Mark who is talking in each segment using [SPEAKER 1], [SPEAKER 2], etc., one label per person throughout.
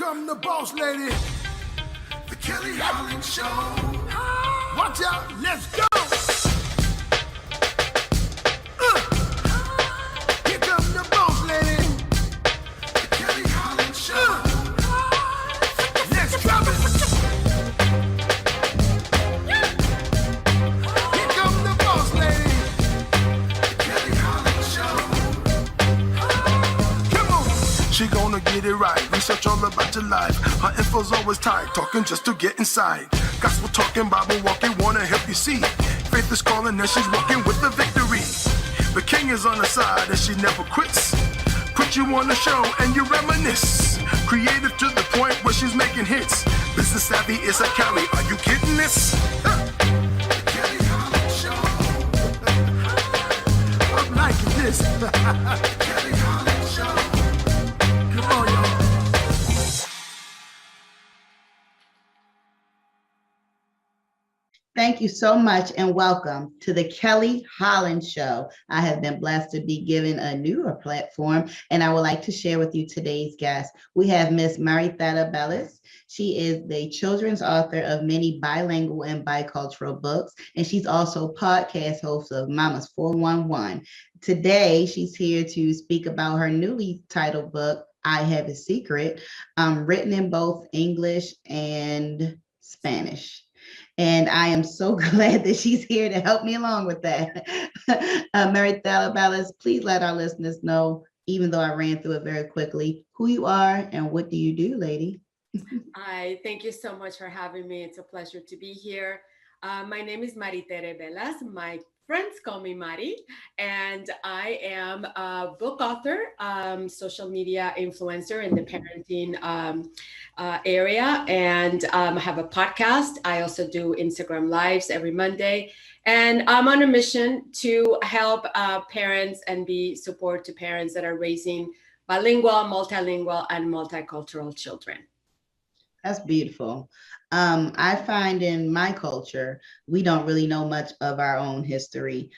[SPEAKER 1] come the boss lady, the Kelly Holland Show. Watch out, let's go. Here come the boss lady, the Kelly Holland Show. Let's drop it. Here come the boss lady, the Kelly Holland Show. Come on. She gonna get it right, research all about your life. Her info's always tight, talking just to get inside. Gospel talking, Bible walking, wanna help you see. Faith is calling and she's walking with the victory. The king is on her side and she never quits. Put you on the show and you reminisce. Creative to the point where she's making hits. Business savvy is a Kelly, are you getting this? Kelly Holland Show. I'm liking this. Kelly Holland Show. Come on, y'all.
[SPEAKER 2] Thank you so much and welcome to the Kelly Holland Show. I have been blessed to be given a newer platform and I would like to share with you today's guest. We have Miss Maritha Bellis. She is the children's author of many bilingual and bicultural books, and she's also podcast host of Mama's 411. Today, she's here to speak about her newly titled book, I Have a Secret, written in both English and Spanish. And I am so glad that she's here to help me along with that. Maritha Bellis, please let our listeners know, even though I ran through it very quickly, who you are and what do you do, lady?
[SPEAKER 3] Hi, thank you so much for having me. It's a pleasure to be here. My name is Maritha Bellis. My friends call me Mari, and I am a book author, social media influencer in the parenting area, and I have a podcast. I also do Instagram Lives every Monday, and I'm on a mission to help parents and be support to parents that are raising bilingual, multilingual, and multicultural children.
[SPEAKER 2] That's beautiful. I find in my culture, we don't really know much of our own history.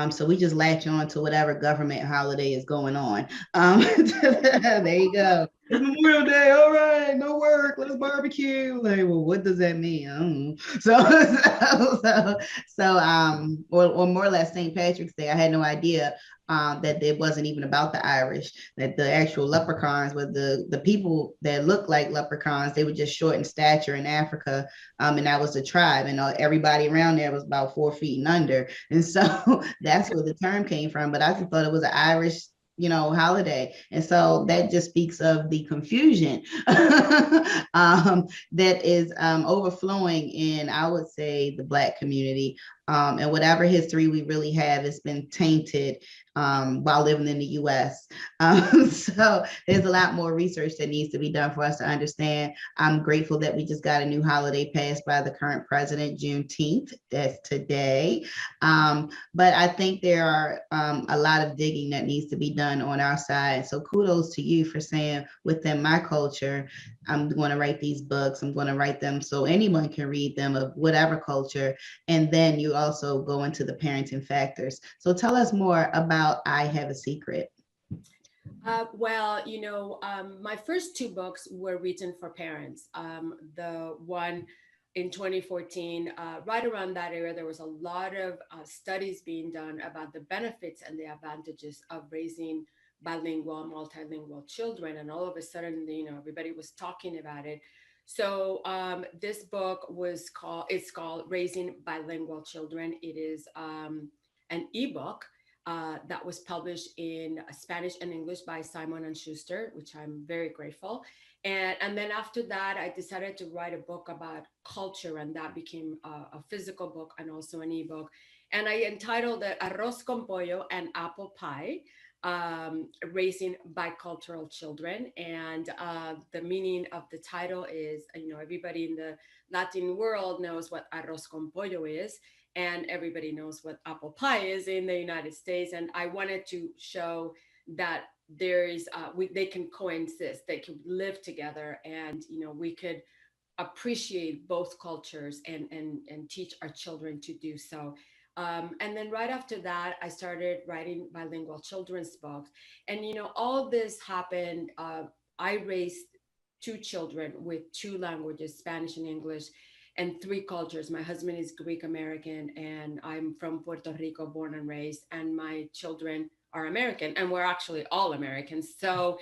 [SPEAKER 2] So we just latch on to whatever government holiday is going on. There you go. It's Memorial Day. All right, no work. Let's barbecue. Like, well, what does that mean? I don't know. Or more or less St. Patrick's Day. I had no idea that it wasn't even about the Irish, that the actual leprechauns were the people that looked like leprechauns. They were just short in stature in Africa, and that was the tribe, and everybody around there was about 4 feet and under, and so that's where the term came from. But I just thought it was an Irish holiday. And so that just speaks of the confusion that is overflowing in, I would say, the Black community. And whatever history we really have has been tainted while living in the US. So there's a lot more research that needs to be done for us to understand. I'm grateful that we just got a new holiday passed by the current president, Juneteenth. That's today. But I think there are a lot of digging that needs to be done on our side. So kudos to you for saying, within my culture, I'm going to write these books. I'm going to write them so anyone can read them of whatever culture. And then you also go into the parenting factors. So tell us more about I Have a Secret.
[SPEAKER 3] My first 2 books were written for parents. The one in 2014, right around that era, there was a lot of studies being done about the benefits and the advantages of raising bilingual, multilingual children. And all of a sudden, everybody was talking about it. So this book it's called Raising Bilingual Children. It is an ebook that was published in Spanish and English by Simon & Schuster, which I'm very grateful. And then after that, I decided to write a book about culture, and that became a physical book and also an ebook. And I entitled it Arroz con Pollo and Apple Pie, Raising Bicultural Children. And the meaning of the title is, everybody in the Latin world knows what arroz con pollo is, and everybody knows what apple pie is in the United States. And I wanted to show that there is, they can coexist, they can live together, and we could appreciate both cultures and teach our children to do so. And then right after that, I started writing bilingual children's books. And all this happened. I raised two children with two languages, Spanish and English, and three cultures. My husband is Greek American, and I'm from Puerto Rico, born and raised, and my children are American, and we're actually all Americans. So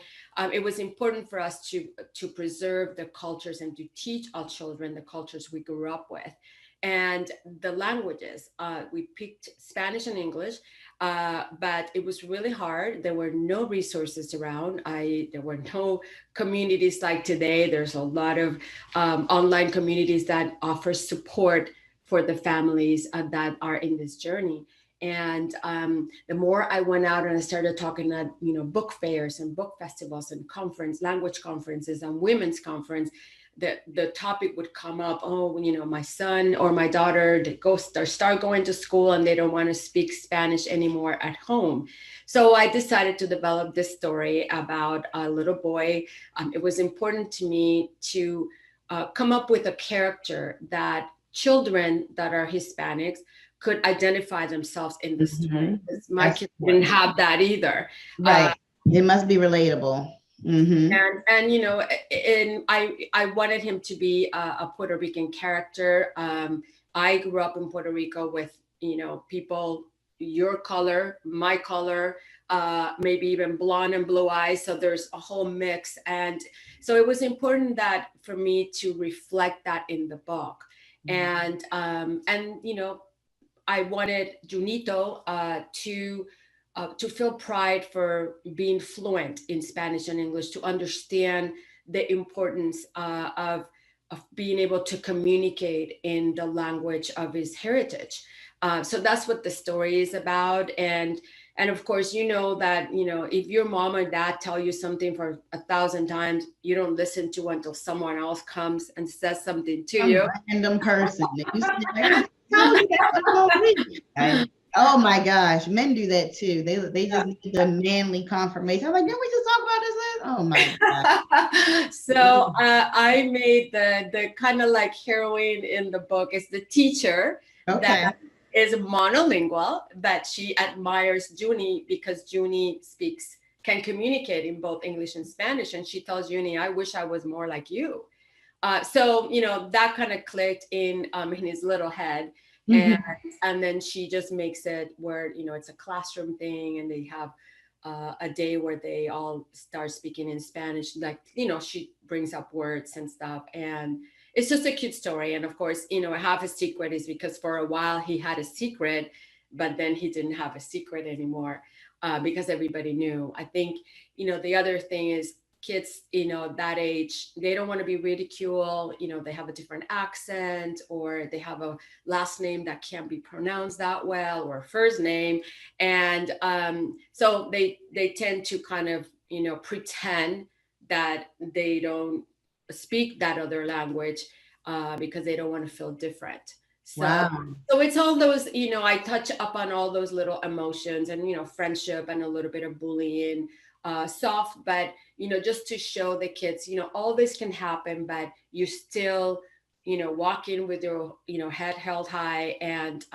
[SPEAKER 3] it was important for us to preserve the cultures and to teach our children the cultures we grew up with. And the languages, we picked Spanish and English, but it was really hard. There were no resources around. There were no communities like today. There's a lot of online communities that offer support for the families that are in this journey. And the more I went out and I started talking at, book fairs and book festivals and language conferences and women's conference, the topic would come up. Oh, my son or my daughter, they start going to school and they don't want to speak Spanish anymore at home. So I decided to develop this story about a little boy. It was important to me to come up with a character that children that are Hispanics could identify themselves in the story. My kids didn't have that either.
[SPEAKER 2] Right. It must be relatable. Mm-hmm.
[SPEAKER 3] And I wanted him to be a Puerto Rican character. I grew up in Puerto Rico with, people your color, my color, maybe even blonde and blue eyes. So there's a whole mix. And so it was important that for me to reflect that in the book. And I wanted Junito to feel pride for being fluent in Spanish and English, to understand the importance of being able to communicate in the language of his heritage. So that's what the story is about. And of course, that, if your mom or dad tell you something for 1,000 times, you don't listen to until someone else comes and says something to you.
[SPEAKER 2] Random person. Oh my gosh, men do that too. They just need the manly confirmation. I'm like, didn't we just talk about this? Oh my god.
[SPEAKER 3] So I made the kind of like heroine in the book is the teacher that is monolingual, but she admires Junie because Junie can communicate in both English and Spanish, and she tells Junie, I wish I was more like you. So that kind of clicked in his little head. And then she just makes it where, it's a classroom thing, and they have a day where they all start speaking in Spanish. Like, she brings up words and stuff. And it's just a cute story. And of course, half a secret is because for a while he had a secret, but then he didn't have a secret anymore because everybody knew. I think, the other thing is, kids, that age, they don't want to be ridiculed. They have a different accent, or they have a last name that can't be pronounced that well, or a first name. And so they tend to kind of, pretend that they don't speak that other language because they don't want to feel different. So, So it's all those, I touch up on all those little emotions and, friendship and a little bit of bullying. Soft, but just to show the kids, all this can happen, but you still, walk in with your, head held high and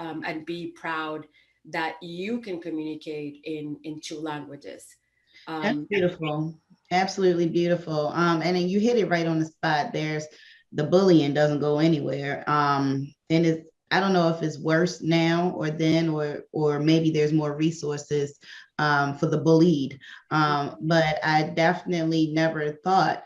[SPEAKER 3] be proud that you can communicate in two languages.
[SPEAKER 2] That's beautiful. Absolutely beautiful. And then you hit it right on the spot. The bullying doesn't go anywhere. And I don't know if it's worse now or then, or maybe there's more resources for the bullied. But I definitely never thought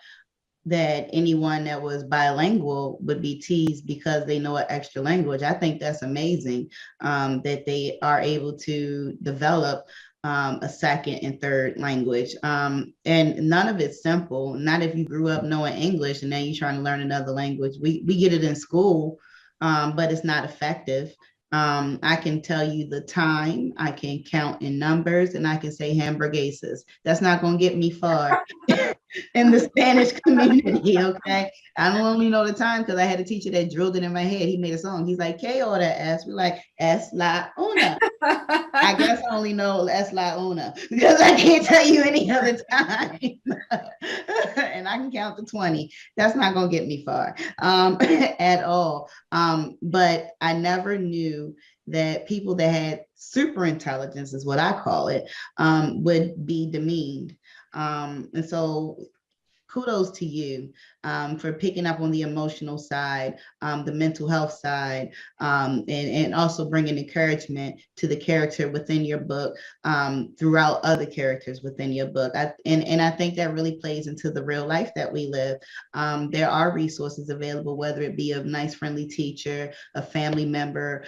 [SPEAKER 2] that anyone that was bilingual would be teased because they know an extra language. I think that's amazing that they are able to develop a second and third language. And none of it's simple. Not if you grew up knowing English and then you're trying to learn another language. We get it in school, but it's not effective. I can tell you the time, I can count in numbers, and I can say hamburguesas. That's not going to get me far in the Spanish community, okay? I don't only know the time because I had a teacher that drilled it in my head. He made a song. He's like, ¿Qué hora es? We're like, es la una. I guess I only know es la una because I can't tell you any other time. And I can count to 20. That's not going to get me far at all. But I never knew that people that had super intelligence, is what I call it, would be demeaned. And so kudos to you for picking up on the emotional side, the mental health side, and also bringing encouragement to the character within your book throughout other characters within your book. And I think that really plays into the real life that we live. There are resources available, whether it be a nice, friendly teacher, a family member,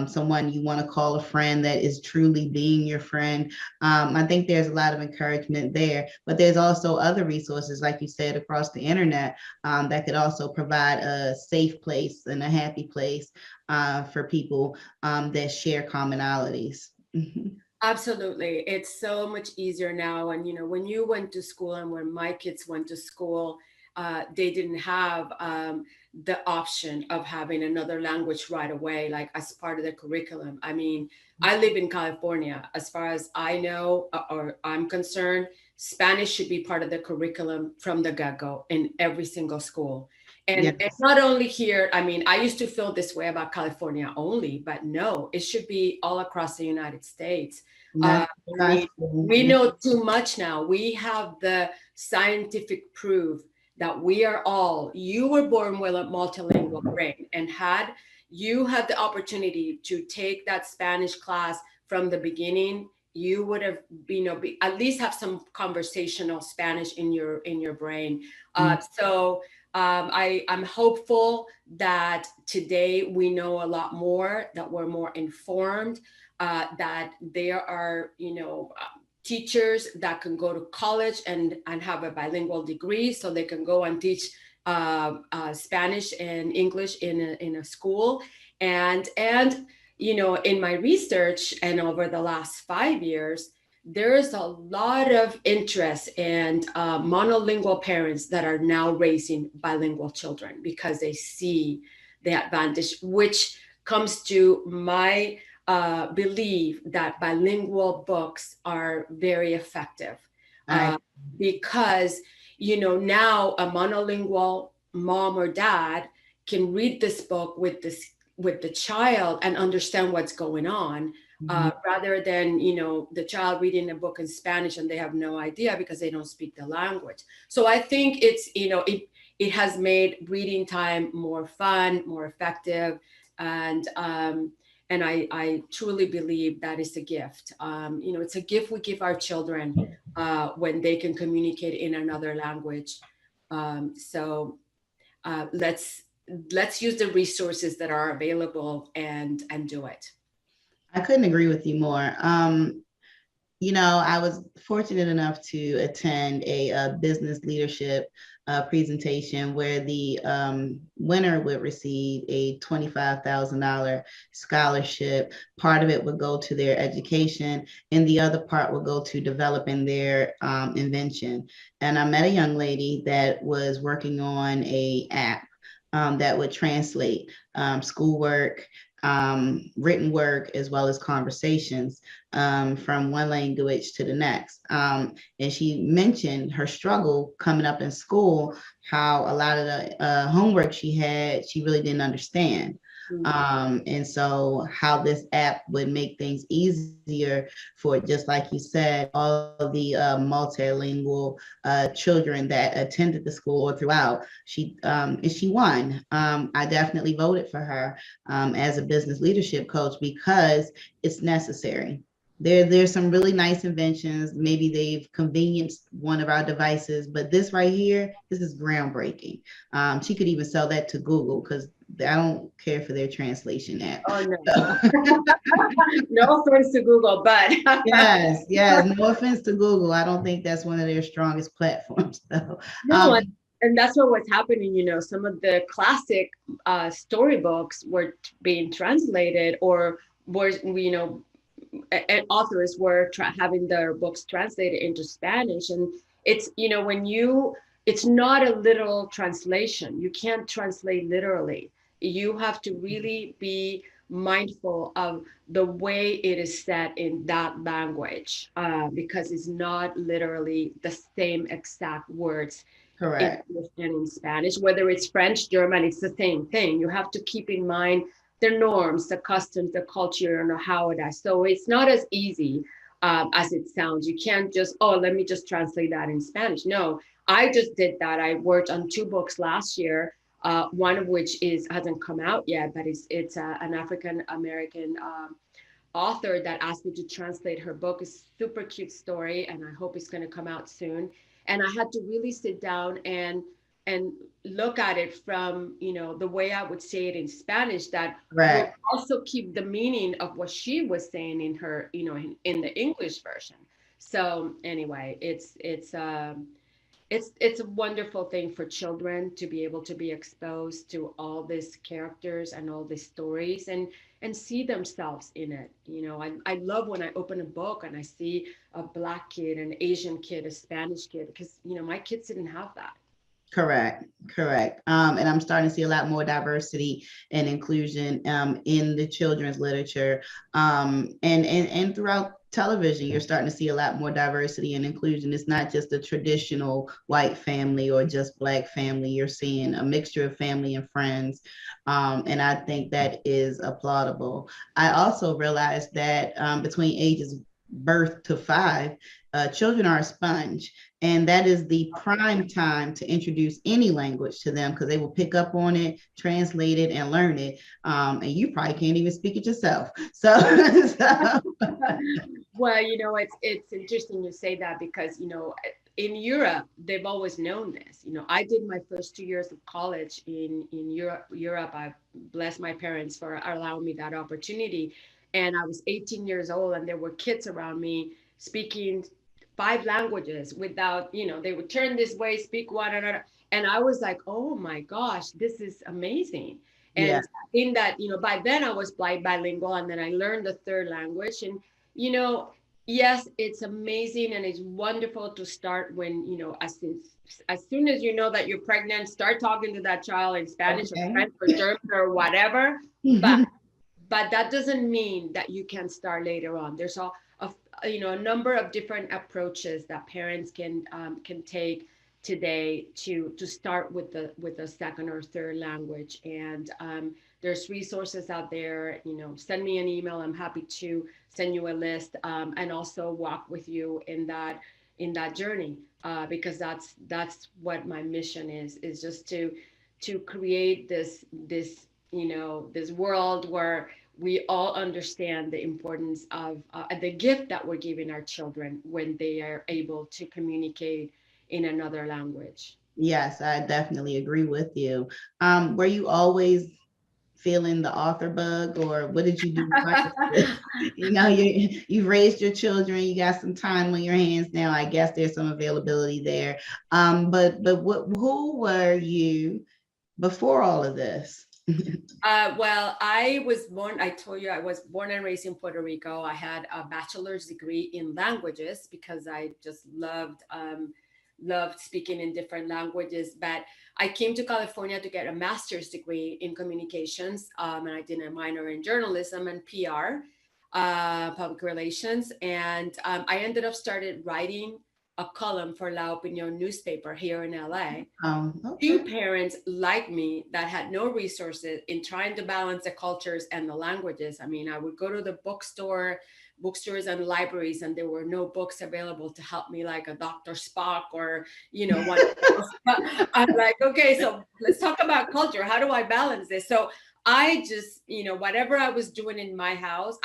[SPEAKER 2] someone you want to call a friend that is truly being your friend. I think there's a lot of encouragement there, but there's also other resources, like you said, across the internet that could also provide a safe place and a happy place for people that share commonalities.
[SPEAKER 3] Absolutely. It's so much easier now. And, when you went to school and when my kids went to school, they didn't have the option of having another language right away, like as part of the curriculum. I mean, I live in California. As far as I know, or I'm concerned, Spanish should be part of the curriculum from the get-go in every single school. And
[SPEAKER 2] Yes.
[SPEAKER 3] not only here, I mean, I used to feel this way about California only, but no, it should be all across the United States. I mean, we know too much now. We have the scientific proof that you were born with a multilingual brain, and you had the opportunity to take that Spanish class from the beginning, you would have, at least have some conversational Spanish in your brain. I'm hopeful that today we know a lot more, that we're more informed, that there are, teachers that can go to college and have a bilingual degree, so they can go and teach Spanish and English in a school. And in my research and over the last 5 years, there is a lot of interest in monolingual parents that are now raising bilingual children because they see the advantage, which comes to my belief that bilingual books are very effective because, now a monolingual mom or dad can read this book with the child and understand what's going on. Rather than, the child reading a book in Spanish and they have no idea because they don't speak the language. So I think it's, it has made reading time more fun, more effective. And I truly believe that is a gift. It's a gift we give our children when they can communicate in another language. So let's use the resources that are available and do it.
[SPEAKER 2] I couldn't agree with you more. I was fortunate enough to attend a business leadership presentation where the winner would receive a $25,000 scholarship. Part of it would go to their education, and the other part would go to developing their invention. And I met a young lady that was working on an app that would translate schoolwork, written work, as well as conversations from one language to the next. And she mentioned her struggle coming up in school, how a lot of the homework she had, she really didn't understand. And so how this app would make things easier for, just like you said, all the multilingual children that attended the school or throughout. And she won. I definitely voted for her as a business leadership coach because it's necessary. There's some really nice inventions. Maybe they've convenienced one of our devices, but this right here, this is groundbreaking. She could even sell that to Google because I don't care for their translation app.
[SPEAKER 3] Oh, no. No offense to Google, but
[SPEAKER 2] yes, no offense to Google. I don't think that's one of their strongest platforms, though.
[SPEAKER 3] No, and that's what was happening. Some of the classic storybooks were being translated, or were, and authors were having their books translated into Spanish. And it's, it's not a literal translation. You can't translate literally. You have to really be mindful of the way it is said in that language, because it's not literally the same exact words.
[SPEAKER 2] Correct.
[SPEAKER 3] In English and in Spanish, whether it's French, German, it's the same thing. You have to keep in mind the norms, the customs, the culture, and how it is. So it's not as easy. as it sounds. You can't just, oh, let me just translate that in Spanish. No, I just did that. I worked on 2 books last year, one of which hasn't come out yet, but it's an African American author that asked me to translate her book. It's a super cute story, and I hope it's going to come out soon. And I had to really sit down and look at it from, the way I would say it in Spanish, that would
[SPEAKER 2] Right.
[SPEAKER 3] also keep the meaning of what she was saying in her, in the English version. So anyway, it's a wonderful thing for children to be able to be exposed to all these characters and all these stories, and see themselves in it. I love when I open a book and I see a Black kid, an Asian kid, a Spanish kid, because my kids didn't have that.
[SPEAKER 2] Correct, correct. And I'm starting to see a lot more diversity and inclusion in the children's literature, and throughout television. You're starting to see a lot more diversity and inclusion. It's not just a traditional white family or just Black family. You're seeing a mixture of family and friends, and I think that is applaudable. I also realized that between ages birth to 5, children are a sponge, and that is the prime time to introduce any language to them, because they will pick up on it, translate it, and learn it. And you probably can't even speak it yourself. So, so
[SPEAKER 3] Well, it's interesting you say that, because in Europe they've always known this. I did my first 2 years of college in Europe. I bless my parents for allowing me that opportunity, and I was 18 years old, and there were kids around me speaking 5 languages without, they would turn this way, speak one another, and I was like, oh my gosh, this is amazing.
[SPEAKER 2] yeah,
[SPEAKER 3] And in that, by then I was bilingual, and then I learned the third language. And you know, yes, it's amazing and it's wonderful to start when, as soon as you know that you're pregnant, start talking to that child in Spanish or
[SPEAKER 2] okay.
[SPEAKER 3] French or German or whatever. But that doesn't mean that you can start later on. There's a number of different approaches that parents can take today to start with the second or third language. And there's resources out there. Send me an email. I'm happy to send you a list, and also walk with you in that journey, because that's what my mission is just to create this world where we all understand the importance of the gift that we're giving our children when they are able to communicate in another language.
[SPEAKER 2] Yes, I definitely agree with you. Were you always feeling the author bug, or what did you do prior to this? You've raised your children, you got some time on your hands now. I guess there's some availability there. But who were you before all of this?
[SPEAKER 3] Well, I told you I was born and raised in Puerto Rico. I had a bachelor's degree in languages because I just loved speaking in different languages. But I came to California to get a master's degree in communications, and I did a minor in journalism and PR, public relations. And I ended up started writing a column for La Opinion newspaper here in LA.
[SPEAKER 2] Okay.
[SPEAKER 3] Two parents like me that had no resources in trying to balance the cultures and the languages. I mean, I would go to the bookstores and libraries, and there were no books available to help me, like a Dr. Spock or, one. I'm like, okay, so let's talk about culture. How do I balance this? So I just, whatever I was doing in my house,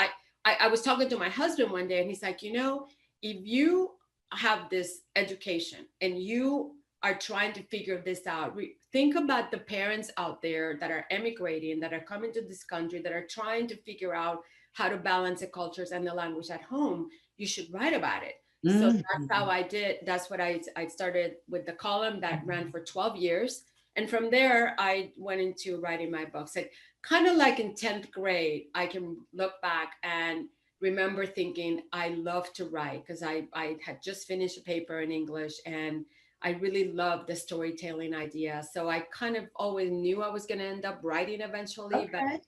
[SPEAKER 3] I was talking to my husband one day, and he's like, if you have this education and you are trying to figure this out, think about the parents out there that are emigrating, that are coming to this country, that are trying to figure out how to balance the cultures and the language at home. You should write about it. So that's how I did. That's what I started with the column that ran for 12 years. And from there, I went into writing my books. Like, kind of like in 10th grade, I can look back and remember thinking I love to write, because I had just finished a paper in English, and I really loved the storytelling idea. So I kind of always knew I was going to end up writing eventually,
[SPEAKER 2] Okay.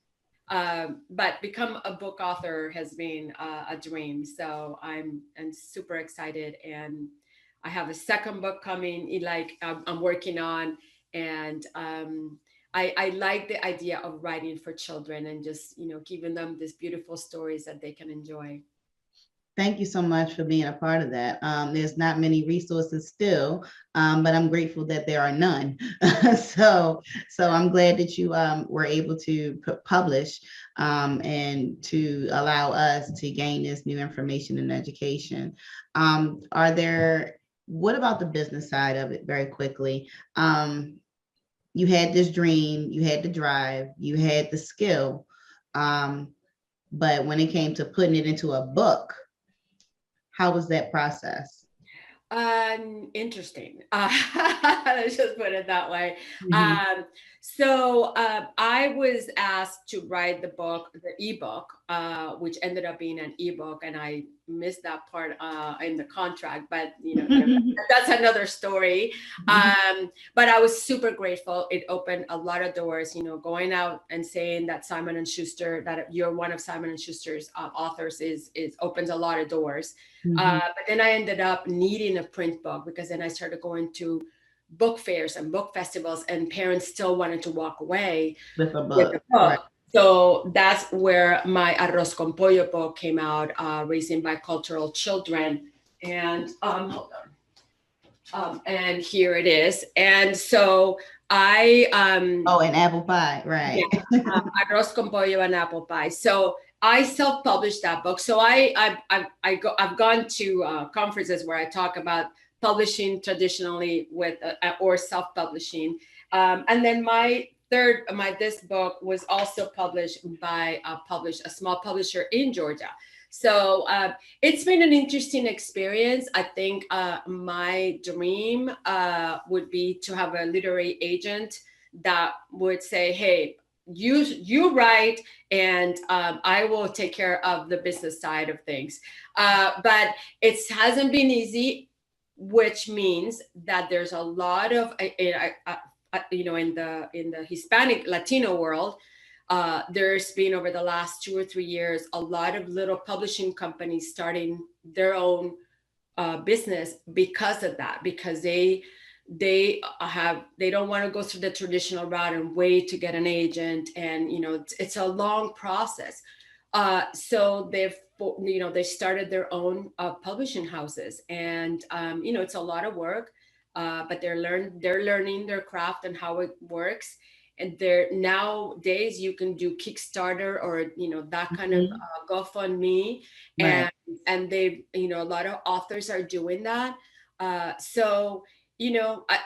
[SPEAKER 3] but become a book author has been a dream. So I'm super excited, and I have a second book coming, like I'm working on, and I like the idea of writing for children and just giving them these beautiful stories that they can enjoy.
[SPEAKER 2] Thank you so much for being a part of that. There's not many resources still, but I'm grateful that there are none. So I'm glad that you were able to publish and to allow us to gain this new information and education. What about the business side of it very quickly? You had this dream, you had the drive, you had the skill, but when it came to putting it into a book, how was that process?
[SPEAKER 3] Interesting. Let's just put it that way.
[SPEAKER 2] Mhm.
[SPEAKER 3] I was asked to write the book, the ebook, which ended up being an ebook, and I missed that part in the contract. But that's another story. But I was super grateful. It opened a lot of doors. Going out and saying that Simon and Schuster, that you're one of Simon and Schuster's authors, is opens a lot of doors. But then I ended up needing a print book, because then I started going to book fairs and book festivals, and parents still wanted to walk away
[SPEAKER 2] With a
[SPEAKER 3] with a
[SPEAKER 2] book, right?
[SPEAKER 3] book. So that's where my Arroz con Pollo book came out, Raising Bicultural Children. And hold on. And here it is. And so I
[SPEAKER 2] Oh, and apple pie, right?
[SPEAKER 3] yeah, Arroz con Pollo and apple pie. So I self-published that book. So I've gone to conferences where I talk about publishing traditionally with or self-publishing, and then this book was also published by a small publisher in Georgia. So it's been an interesting experience. I think my dream would be to have a literary agent that would say, hey, you write, and I will take care of the business side of things. But it hasn't been easy, which means that there's a lot of in the Hispanic Latino world. There's been, over the last 2 or 3 years, a lot of little publishing companies starting their own business because of that, because they don't want to go through the traditional route and wait to get an agent, and it's a long process. So they started their own publishing houses, and it's a lot of work, but they're learning their craft and how it works. And nowadays you can do Kickstarter, or that kind of
[SPEAKER 2] Mhm.
[SPEAKER 3] GoFundMe,
[SPEAKER 2] Right.
[SPEAKER 3] and they a lot of authors are doing that. So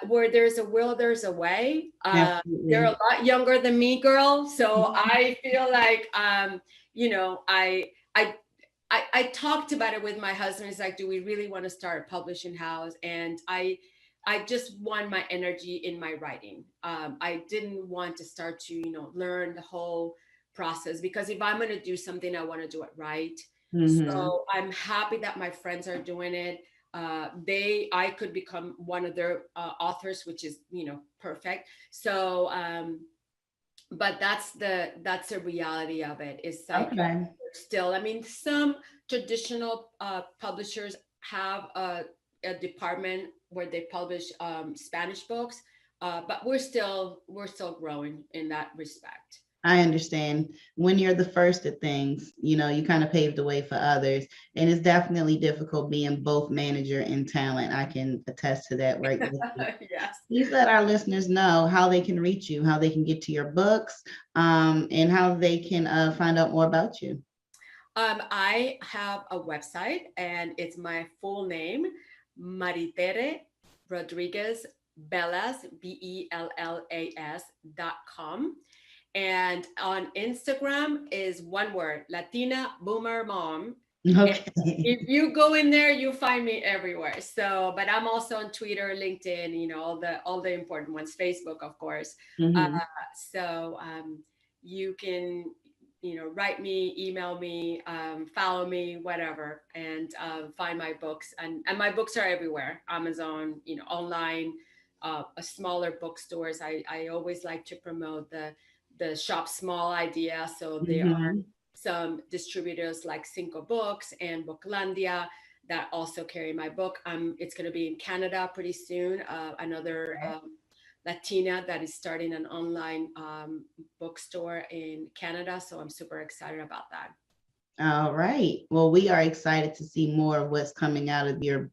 [SPEAKER 3] where there's a will, there's a way. They're a
[SPEAKER 2] Absolutely.
[SPEAKER 3] lot younger than me, girl. So
[SPEAKER 2] Mhm.
[SPEAKER 3] I feel like, you know, I, I, I talked about it with my husband. He's like, do we really want to start a publishing house? And I just want my energy in my writing. I didn't want to start to, learn the whole process, because if I'm going to do something, I want to do it right.
[SPEAKER 2] Mhm.
[SPEAKER 3] So I'm happy that my friends are doing it. I could become one of their authors, which is perfect. So but that's the reality of it. It's like,
[SPEAKER 2] Okay.
[SPEAKER 3] still, I mean, some traditional publishers have a department where they publish Spanish books, but we're still growing in that respect.
[SPEAKER 2] I understand. When you're the first at things, you kind of pave the way for others. And it's definitely difficult being both manager and talent. I can attest to that right with you.
[SPEAKER 3] Yes.
[SPEAKER 2] Please let our listeners know how they can reach you, how they can get to your books, and how they can find out more about you.
[SPEAKER 3] I have a website, and it's my full name, Maritere Rodriguez Bellas, BELLAS.com. And on Instagram is one word, Latina Boomer Mom. And
[SPEAKER 2] Okay.
[SPEAKER 3] if you go in there, you find me everywhere. So, but I'm also on Twitter, LinkedIn, all the important ones, Facebook, of course. Uh,
[SPEAKER 2] Mhm.
[SPEAKER 3] so you can, write me, email me, follow me, whatever, and find my books. And my books are everywhere, Amazon, online, smaller bookstores. I always like to promote the shop small idea. So there are
[SPEAKER 2] Mhm.
[SPEAKER 3] some distributors like Cinco Books and Booklandia that also carry my book. It's going to be in Canada pretty soon. Another Latina that is starting an online bookstore in Canada. So I'm super excited about that.
[SPEAKER 2] All right. Well, we are excited to see more of what's coming out of your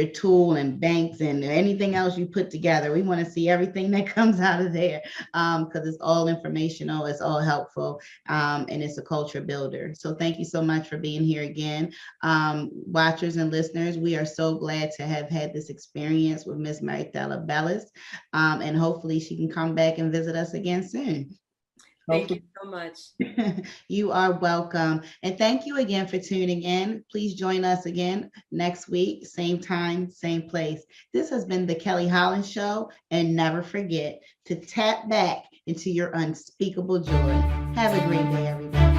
[SPEAKER 2] tool and banks and anything else you put together. We want to see everything that comes out of there because it's all informational, it's all helpful, and it's a culture builder. So thank you so much for being here again. Watchers and listeners, we are so glad to have had this experience with Miss Maritella Bellis, and hopefully she can come back and visit us again soon.
[SPEAKER 3] Thank you so much.
[SPEAKER 2] You are welcome. And thank you again for tuning in. Please join us again next week, same time, same place. This has been the Kelly Holland Show. And never forget to tap back into your unspeakable joy. Have a great day, everybody.